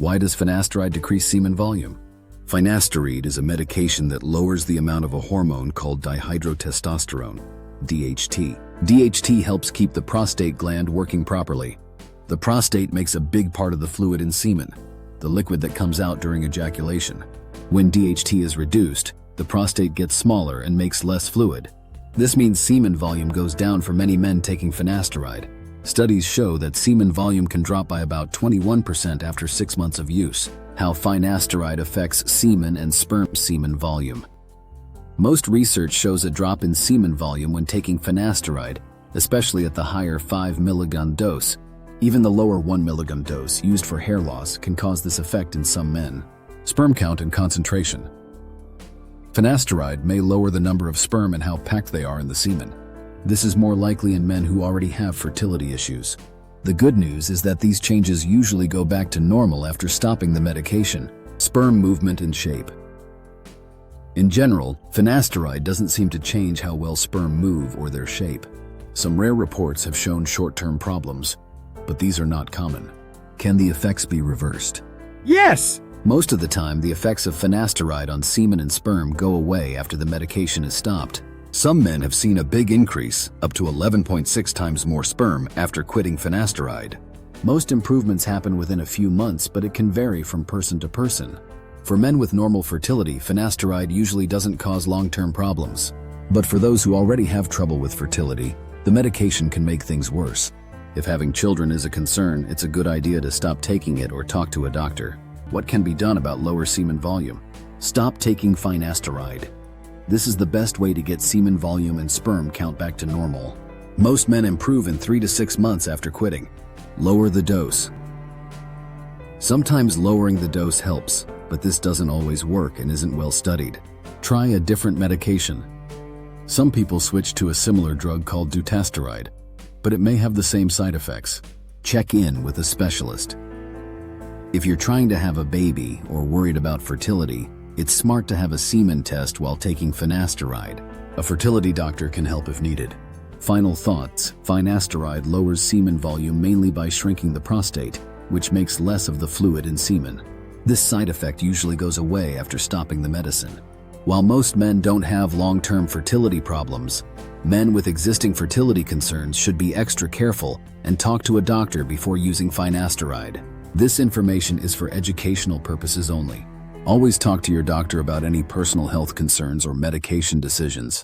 Why does finasteride decrease semen volume? Finasteride is a medication that lowers the amount of a hormone called dihydrotestosterone, DHT. DHT helps keep the prostate gland working properly. The prostate makes a big part of the fluid in semen, the liquid that comes out during ejaculation. When DHT is reduced, the prostate gets smaller and makes less fluid. This means semen volume goes down for many men taking finasteride. Studies show that semen volume can drop by about 21% after 6 months of use. How finasteride affects semen and sperm semen volume. Most research shows a drop in semen volume when taking finasteride, especially at the higher 5 mg dose. Even the lower 1 mg dose used for hair loss can cause this effect in some men. Sperm count and concentration. Finasteride may lower the number of sperm and how packed they are in the semen. This is more likely in men who already have fertility issues. The good news is that these changes usually go back to normal after stopping the medication. Sperm movement and shape. In general, finasteride doesn't seem to change how well sperm move or their shape. Some rare reports have shown short-term problems, but these are not common. Can the effects be reversed? Yes! Most of the time, the effects of finasteride on semen and sperm go away after the medication is stopped. Some men have seen a big increase, up to 11.6 times more sperm after quitting finasteride. Most improvements happen within a few months, but it can vary from person to person. For men with normal fertility, finasteride usually doesn't cause long-term problems. But for those who already have trouble with fertility, the medication can make things worse. If having children is a concern, it's a good idea to stop taking it or talk to a doctor. What can be done about lower semen volume? Stop taking finasteride. This is the best way to get semen volume and sperm count back to normal. Most men improve in 3 to 6 months after quitting. Lower the dose. Sometimes lowering the dose helps, but this doesn't always work and isn't well studied. Try a different medication. Some people switch to a similar drug called dutasteride, but it may have the same side effects. Check in with a specialist. If you're trying to have a baby or worried about fertility, it's smart to have a semen test while taking finasteride. A fertility doctor can help if needed. Final thoughts: finasteride lowers semen volume mainly by shrinking the prostate, which makes less of the fluid in semen. This side effect usually goes away after stopping the medicine. While most men don't have long-term fertility problems, men with existing fertility concerns should be extra careful and talk to a doctor before using finasteride. This information is for educational purposes only. Always talk to your doctor about any personal health concerns or medication decisions.